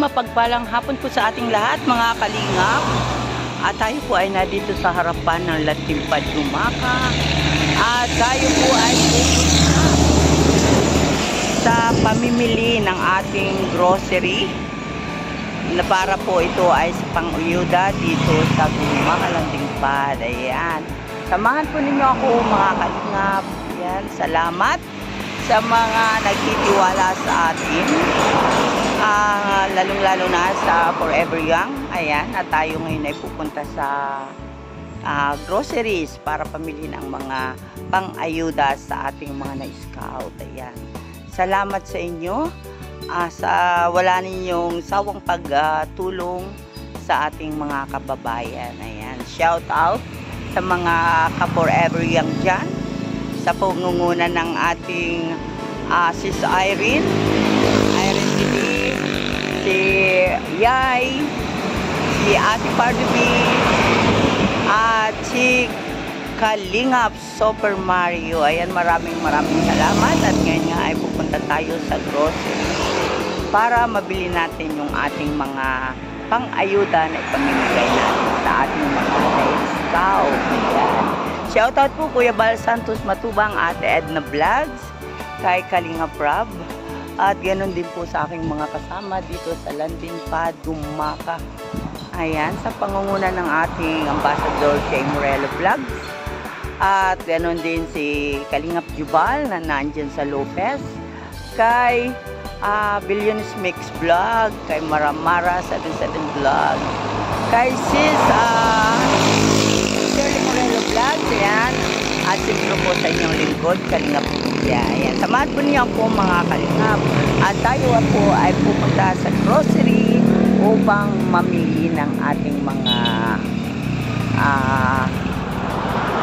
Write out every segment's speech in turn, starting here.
mapagpalang hapon po sa ating lahat mga kalingap. At tayo po ay nandito sa harapan ng Latimpad Gumaka. At tayo po ay pupunta sa pamimili ng ating grocery na para po ito ay sa pang-uyuda dito sa Gumaka Latimpad. Ayan. Samahan po ninyo ako mga kalingap. Ayan. Salamat sa mga nagtitiwala sa atin. Lalong-lalo na sa Forever Young. Ayan, at tayo ngayon ay pupunta sa groceries para pamili ng mga pang-ayuda sa ating mga na-scout. Ayan. Salamat sa inyo sa wala ninyong sawang pagtulong sa ating mga kababayan. Ayan, shout out sa mga ka-Forever Young dyan, sa pangunguna ng ating Sis Irene TV, si Yay, si Ate Pardubi, at si Kalingap Super Mario. Ayan, maraming salamat. At ngayon nga ay pupunta tayo sa grocery para mabili natin yung ating mga pang-ayuda na ipamimigay natin sa ating mga na-scout. Ayan. Shoutout po Kuya Bal Santos Matubang, Ate Edna Vlogs, kay Kalingap Rob, at ganoon din po sa aking mga kasama dito sa Latimpad Gumaka. Ayan, sa pangunguna ng ating Ambassador Jay Morello Vlogs, at ganoon din si Kalingap Jubal na nandyan sa Lopez, kay Billionis Mix Vlog, kay Maramara 77 Vlog, kay Sis Shirley Morello Vlog. Ayan, at siyempre po sa inyong lingkod, Kalingap Pia. Ayan, samahan po niyo po mga kalingap. At tayo po ay pupunta sa grocery upang mamili ng ating mga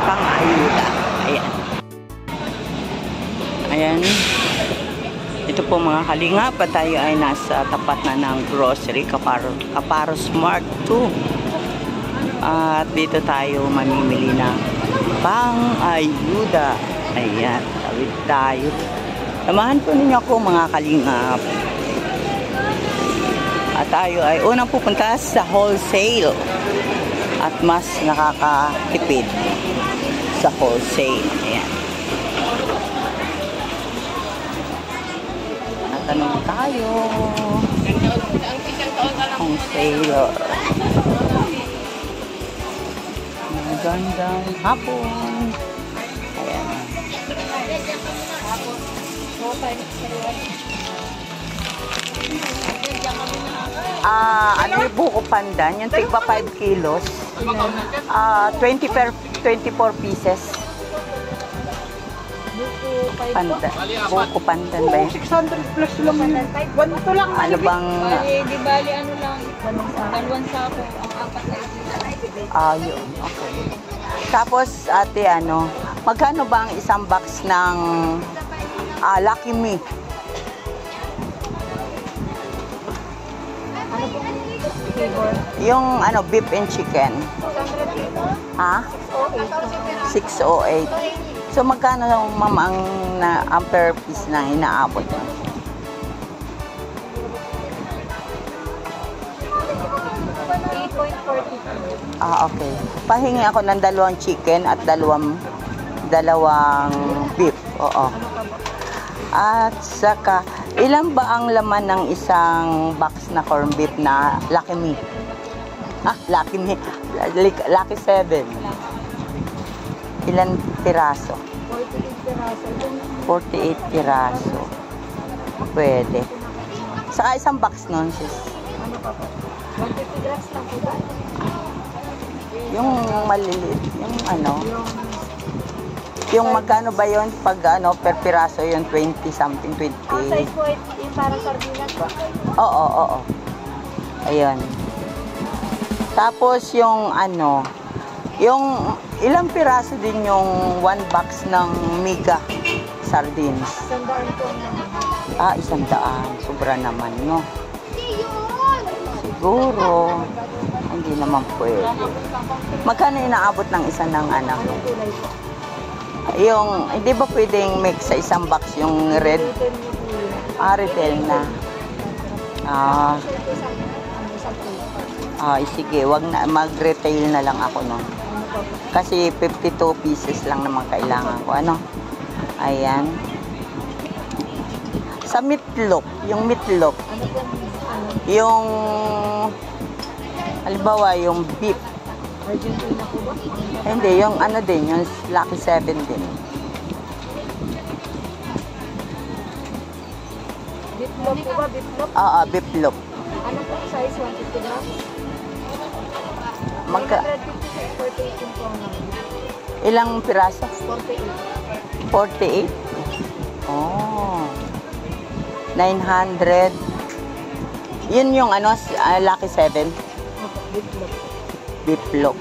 pang-ayuda. Ayan. Ayan. Ito po mga kalingap, at tayo ay nasa tapat na ng grocery, Kaparo Smart 2. At dito tayo mamimili ng pang-ayuda. Ayan, tawid tayo. Samahan po ninyo ako mga kalingap. At tayo ay unang pupunta sa wholesale. At mas nakakatipid sa wholesale. Ayan. Natanong tayo. Wholesaler. Magandang hapon. Ayan. Ano yung buko pandan? Yung tigpa 5 kilos. 24 pieces. Pandan. Buko pandan ba yun? 600 plus lang yun. Ito lang. Ano bang... Di bali ano lang. Alwan sa ako. Ang apat na ito. Yun. Okay. Tapos, ate, ano, magkano ba ang isang box ng Lucky Me? Ano pong flavor? Yung, ano, beef and chicken. 600 Ha? 608. So, magkano ma'am ang per piece na inaabot mo? 8.42. Okay. Pahingi ako ng 2 chicken at dalawang beef. Oo. At saka, ilan ba ang laman ng isang box na corned beef na Lucky Me? Lucky Me. Lucky 7. Ilan piraso? 48 piraso. Pwede. Saka isang box nun, sis. Ano pa po? 150 grams lang po ba? Yung maliliit, yung ano? Yung magkano ba yun pag ano, per piraso yun, 20 something, 20. Ang size po yung parang sardinas po. Oo. Ayun. Tapos yung ano, yung ilang piraso din yung 1 box ng mega sardines. 100 po naman. 100. Sobra naman, no? Siguro, hindi naman pwede. Magkano inaabot ng isa ng anak? Yung, hindi ba pwedeng mix sa isang box yung red? Retail na. Ah, Sir po sa isang po. sige, wag na, mag-retail na lang ako nun. Ano po? Kasi 52 pieces lang naman kailangan ko. Ano? Ayan. Sa meatloaf, yung meatloaf, Ano po? Ano? yung, halimbawa, yung beef. Argentina po ba? Hindi, yung ano din, yung Lucky 7 din. Bitlog po ba? Bitlog? Oo, beef loaf. Ano po size? 150 grams? Magka, 150 48 po ang naman. ilang piraso? 48. 48? Oh. 900. Yun yung ano, Lucky 7. Opo, bitlog. Beef loaf.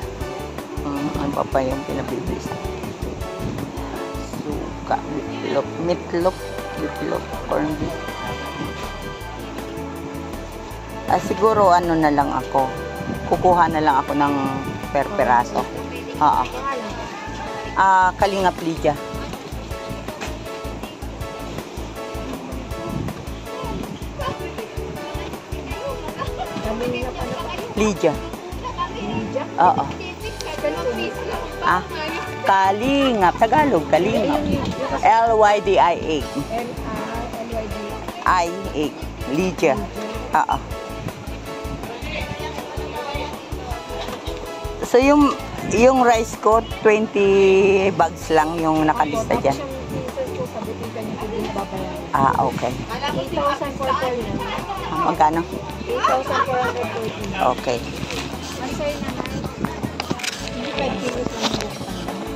Ano pa yung pinabibili sa suka, beef loaf, meatloaf, beef loaf, corn beef. Siguro ano na lang ako. Kukuha na lang ako ng per peraso. Oo. Pangalan? Kalingap Lydia. Kalingap ano pa? Lydia. Ninja? Oo. Spell po. Kalingap. Tagalog, Kalingap. Lydia. L-I-L-Y-D. I-A. Lydia. Oo. So yung rice ko, 20 bags lang yung nakalista dyan. Okay. 8,000 for 4 yan. Magkano? 8,440. Okay. Ang sa'yo naman, hindi 5 kilos lang yung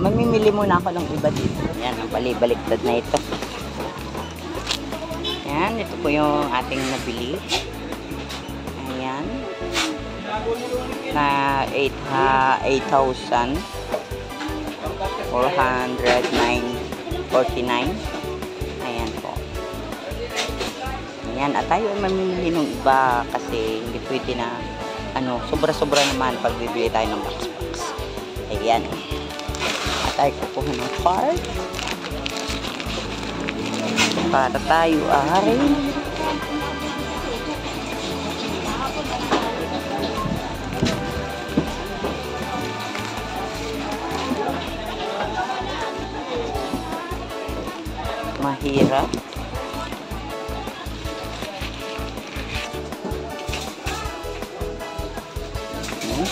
Mamimili muna ako ng iba dito. Yan, ang baliktad na ito. Yan, ito po yung ating nabili. Ayan. Na 8,409.49. Ayan po. Ayan, at tayo ay mamimili ng iba kasi hindi pwede na ano, sobra-sobra naman pag bibili tayo ng box-box. Ayan. At tayo kukuha ng card para tayo ay mahirap.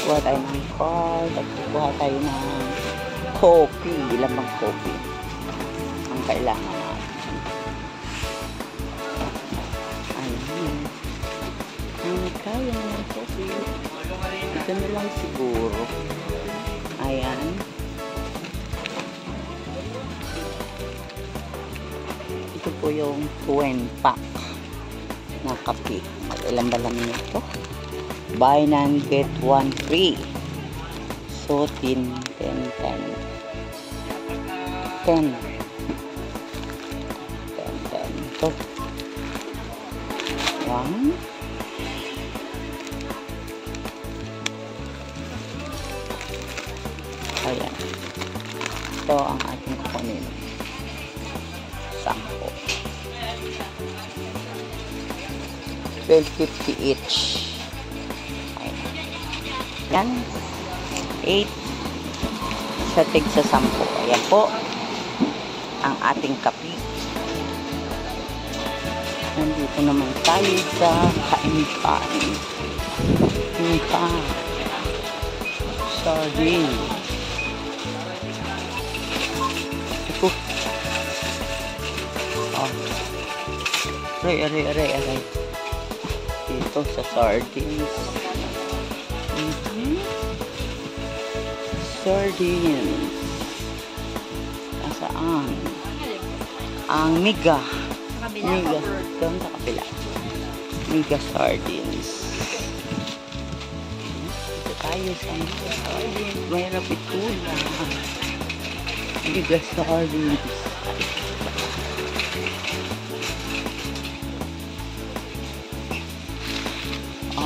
Kuha tayo ng card at kuha tayo ng coffee. Ilang bang coffee ang kailangan natin. Ayun. Kaya ng coffee. Ito na lang siguro. Ayan. Ito po yung 20 pack na kape. Ilan ba naman ito? Buy none, get one free. So, 10. Ito. 1. Ayan. Ito ang ating kukunin. 10. 12.50 each. Yan. 8 sa tig sa 10. Ayan po ang ating kape. Nandito naman tayo sa kainpan. Sardine. Ito. Oh. Aray. Dito sa sardines. Sardines. Nasaan? Ang miga. Doon sa kapila. Miga sardines. Ito tayo sa miga sardines. May rapitula. Miga sardines.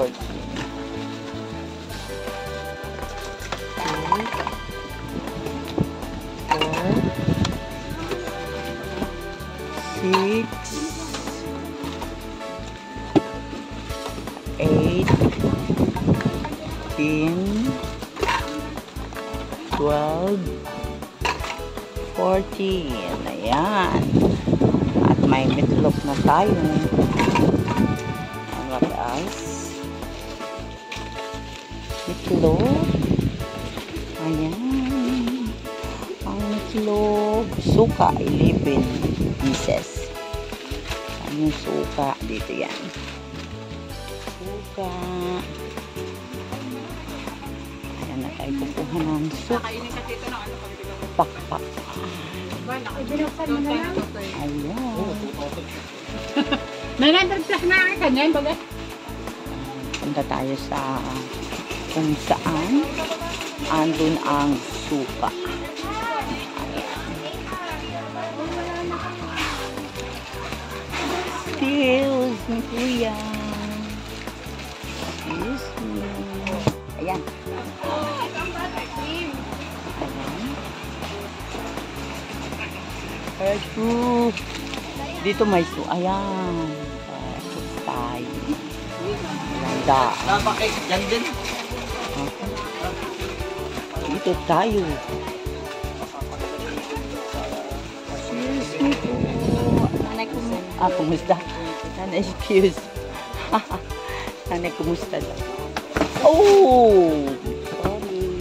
8, 10, 12, 14. Ayan. At may meatloaf na tayo. Ang mataas. Meatloaf. Ayan. Ang meatloaf. Suka, 11 pieces. Ang suka. Dito yan. Suka. Ayan na tayo kukuha ng suka. Pakpak. Ayan. May 900 plus na ang kanyan, baga? Punta tayo sa kung saan andun ang suka. Excuse me, kuya. Excuse me. Ayan. Ayan. Dito may su. Ayan. Tapos tayo. Landa. Napakik dyan din. Dito tayo. Excuse me po. Nanay ko mo. Kumusta? Nanay, excuse. Nanay, kumusta daw? Oh! Sorry.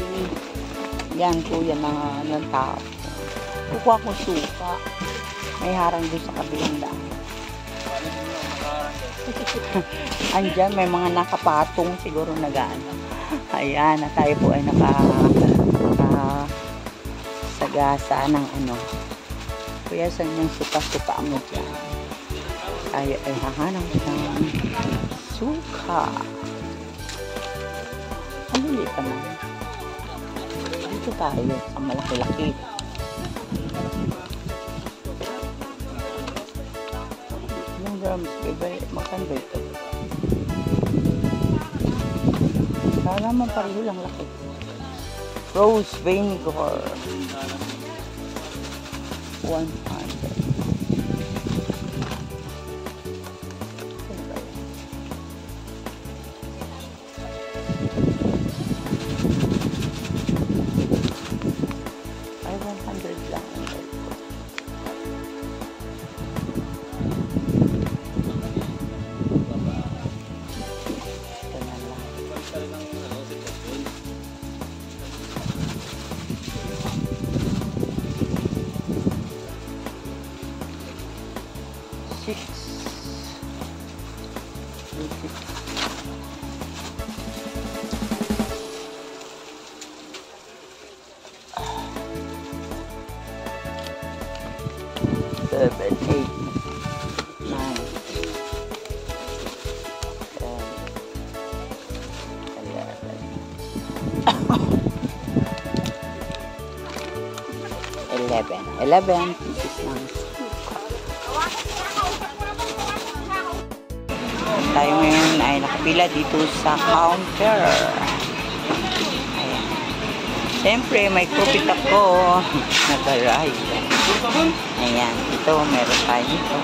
Yan po, yan ang tao. Kukuha ko suka. May harang doon sa kabilang daan. Andyan, may mga nakapatong siguro nagaan. Ayan, na tayo po ay sagasa ng ano. Kuya, saan yung suka-suka mo dyan? Tayo ay hahanap ng suka. Ang liit naman. Dito tayo sa malaki-laki. Yung grams, magkanda ito. Kala man pareho lang laki. Rose vinegar. 100. Ay, 100 lang. Ito na lang. Seven, 8, 9, 10, 11 pieces lang. Tayo ngayon ay nakapila dito sa counter. Ayan. Siyempre, may kupit ako. Nagaray. Ayan. Ito, meron tayo dito.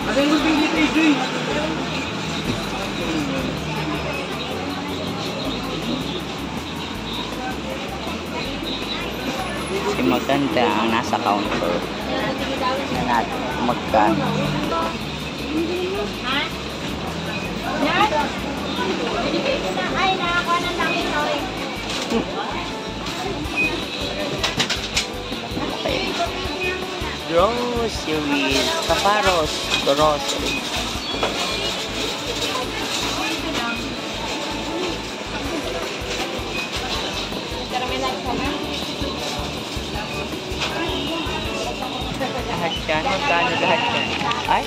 Kasi maganda ang nasa counter. Na natin magkano. Ay, nakakuha na lang ito eh. Groceries. Kaparos. Groceries. Lahat yan. Magkano lahat yan? Ay,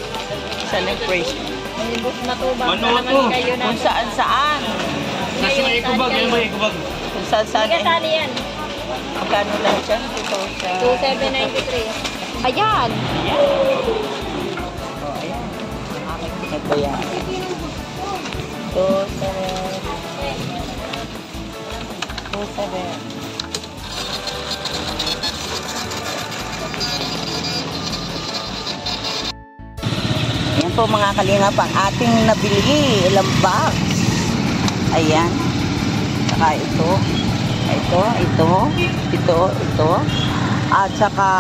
saan yung price? Manuto. Kung saan-saan. Nasa may ikubag, yung may ikubag. Kung saan-saan. Hindi kasali yan. Magkano lang dyan? 2,793. Ayan. Ayan. Oh, ayan. Aking pinagbayan. 2, 7, Ayan po mga kalingap ang ating nabili. Ilang box. Ayan. Saka ito. Ito. At saka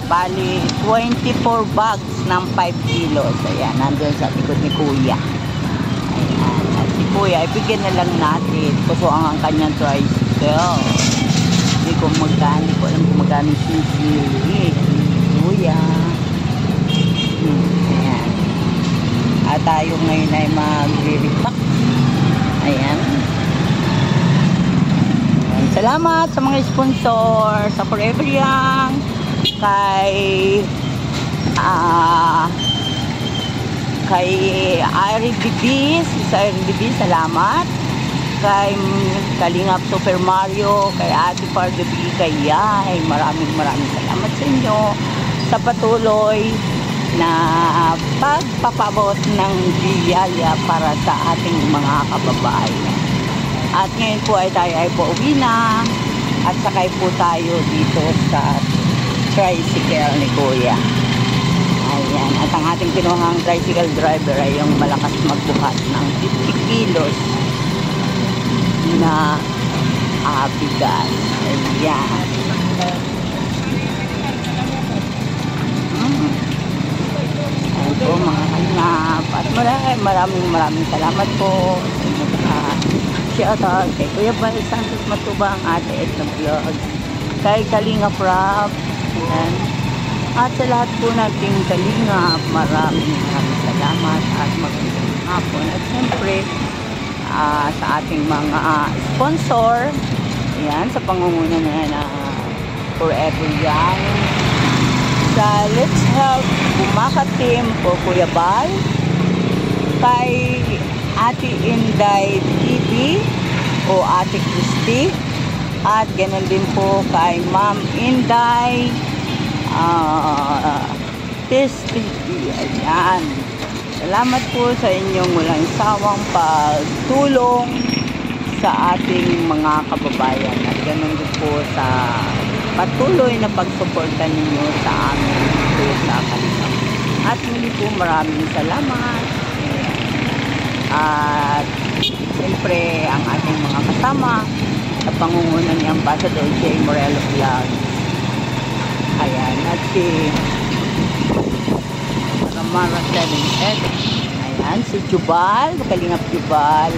bali 24 bags ng 5 kilos. Ayan, nandun sa likod ni Kuya. Ayan. At si Kuya, ibigyan na lang natin. Pusuan ang kanyang tricycle. Hindi ko alam kung magkano sisili. Kuya. Ayan. At tayo ngayon ay magre-repack. Ayan. Salamat sa mga sponsor sa Forever Young, kay Irene Bibi, sa Irene Bibi, salamat. Kay Kalingap Super Mario, kay Ate Pardo B, kay Yay, maraming salamat sa inyo sa patuloy na pagpapabot ng biyaya para sa ating mga kababayan. At ngayon po ay tayo ay pauwi na at sakay po tayo dito sa tricycle ni Kuya. Ayan. At ang ating kinuhang tricycle driver ay yung malakas magbuhat ng 50 kilos na bigas. Ayan. Ayan po mga kalingap. At maraming salamat po sa inyo shoutout kay Kuya Bal Santos Matubang, Ate Edna Vlog, kay Kalingap Rob, ayan. At sa lahat po nating Kalingap, maraming salamat at magandang hapon. At siyempre sa ating mga sponsor, ayan, sa pangunguna na Forever Young, sa Let's Help Bumaka Team po Kuya Bal, kay Ate Inday TV o Ate Christy, at ganun din po kay Ma'am Inday TV. Ayan. Salamat po sa inyong walang sawang pagtulong sa ating mga kababayan, at ganun din po sa patuloy na pagsuporta ninyo sa amin po sa Kalingap. At muli po maraming salamat. At siyempre ang ating mga kasama sa pangunguna ni Ambassador J. Morello Vlog. Ayan, at si Ramara 77. Ayan, si Jubal, Kalingap Jubal.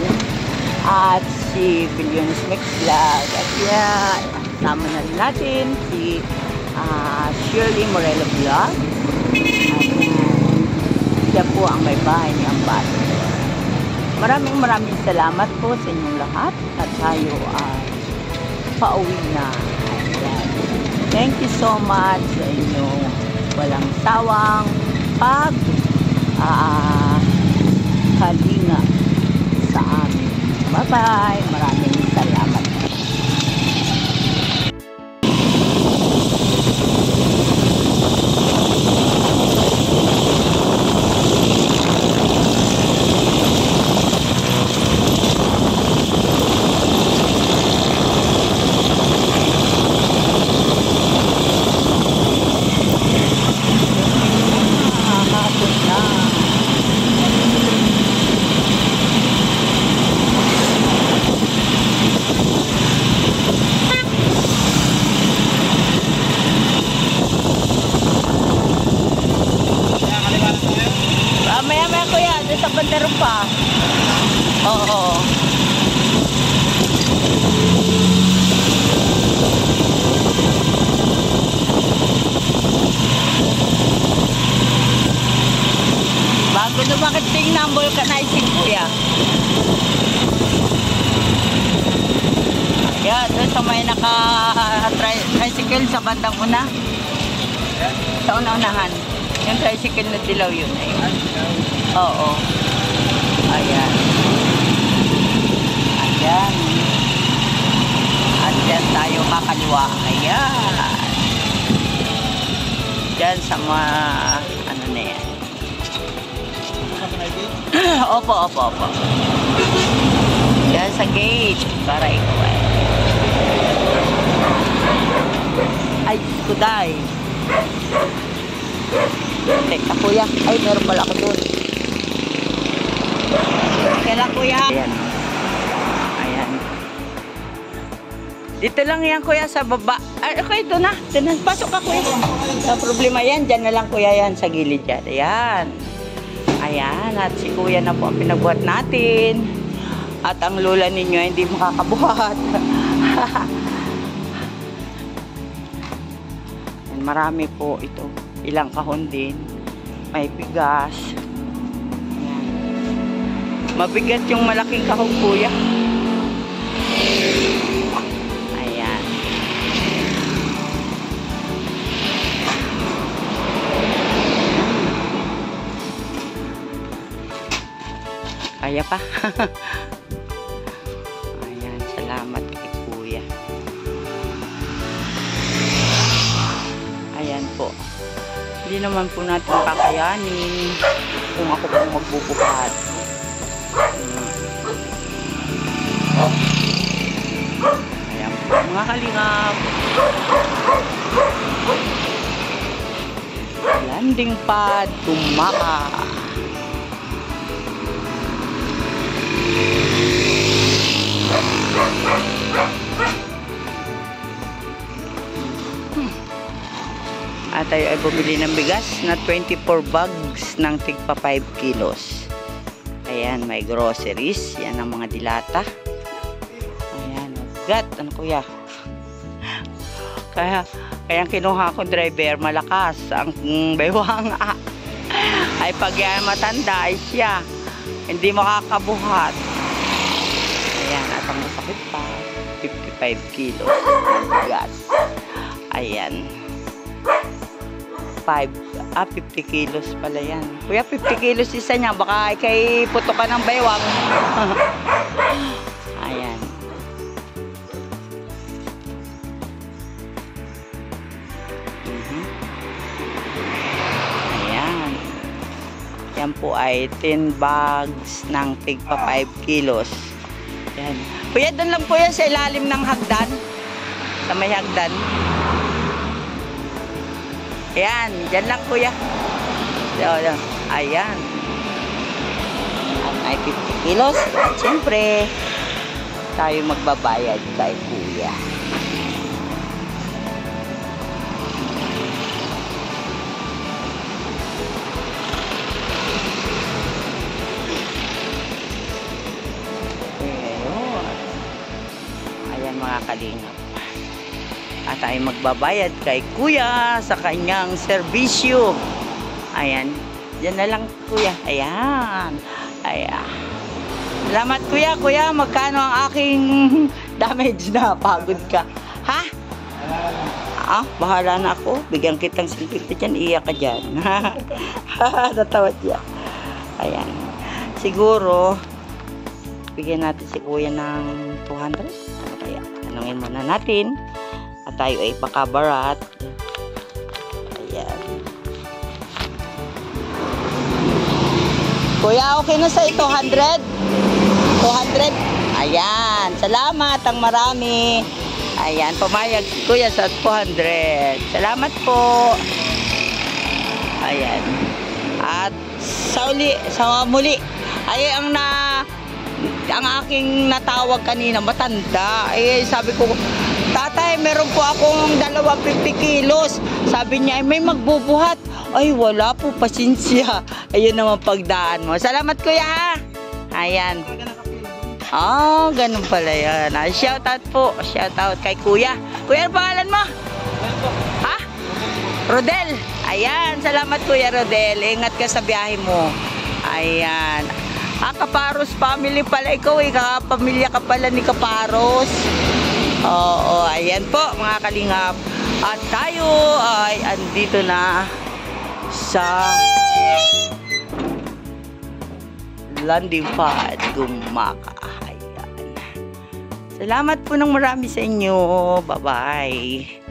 At si Billions Mix Vlog. At yan, kasama na rin natin si Shirley Morello Vlog. Ayan, siya po ang may bahay ni Ambassador. Maraming salamat po sa inyong lahat at tayo ay pauwi na. Ayan. Thank you so much sa inyong walang sawang kalinga sa amin. Bye-bye. Maraming salamat. Maya-maya kuya, doon sa bandaro pa. Oo. Bago dumakit tingnan, vulcanizing kuya. Yan, doon sa may naka-tricycle sa bandang una. Sa una-unahan. Yung tricycle na dilaw yun. Ayun. Oo. Ayan. Ayan. At dyan tayo kakaliwa. Ayan. Dyan sa mga ano na yan. Opo. Dyan sa gate. Para ikaw ay. Ay, kuday. Teka, kuya. Ay, meron pala ako doon. Kailan, kuya? Ayan. Ayan. Dito lang yan, kuya, sa baba. Ay, okay, doon na. Doon na. Pasok ka, kuya. Sa problema yan, dyan na lang, kuya, yan. Sa gilid yan. Ayan. Ayan. At si kuya na po ang pinagbuhat natin. At ang lola ninyo hindi makakabuhat. Marami po ito. Ilang kahon din. May bigas. Ayan. Mabigat yung malaking kahon, kuya. Ayan. Kaya pa. Ayan. Salamat kay kuya. Ayan po. Hindi naman po natin kakayanin kung ako pong magbubuhat. Ayan po. Mga kalingap. Landing pad. Tumaka. At tayo ay bumili ng bigas na 24 bags ng tigpa 5 kilos. Ayan, may groceries. Yan ang mga dilata. Ayan, magat. Ano kuya? Kaya kinuha ko driver, malakas. Ang baywang ay pag yan matanda ay siya. Hindi makakabuhat. Ayan, at ang masakit pa. 55 kilos ng bigas. Ayan. 50 kilos pala yan. Kuya, 50 kilos isa niya. Baka kay puto ka ng baywang. Ayan. Ayan. Yan po ay 10 bags ng tigpa 5 kilos. Ayan. Kuya, doon lang po yan sa ilalim ng hagdan. Sa may hagdan. Ayan, dyan lang kuya. Ayan. At ay 50 kilos. At syempre, tayo magbabayad kay kuya. Ayan mga kalingap. At tayo magbabayad kay kuya sa kanyang serbisyo. Ayan. Diyan na lang kuya. Ayan. Ayan. Salamat kuya. Kuya, magkano ang aking damage na? Pagod ka. Ha? Bahala na ako. Bigyan kitang 50 dyan. Iyak ka dyan. Natawad yan. Ayan. Siguro, bigyan natin si kuya ng 200. Ano kaya? Tanungin muna natin. At tayo ay pakabarat. Ayan. Kuya, okay na sa 200? 200? Ayan. Salamat ang marami. Ayan. Pumayag kuya sa 200. Salamat po. Ayan. At sa muli. Ay, ang aking natawag kanina, matanda. Sabi ko, tatay, meron po akong 50 kilos. Sabi niya, may magbubuhat. Ay, wala po, pasensya. Ayun naman pagdaan mo. Salamat kuya ha. Ayan. Ganun pala yan. Shoutout po. Shoutout kay kuya. Kuya, ano pangalan mo? Ha? Rodel. Ayan, salamat kuya Rodel. Ingat ka sa biyahe mo. Ayan. Kaparos family pala ikaw eh. Kapamilya ka pala ni Kaparos. Oo, ayan po mga kalingap. At tayo ay andito na sa landing pad Gumaka. Ayan. Salamat po ng marami sa inyo. Bye-bye.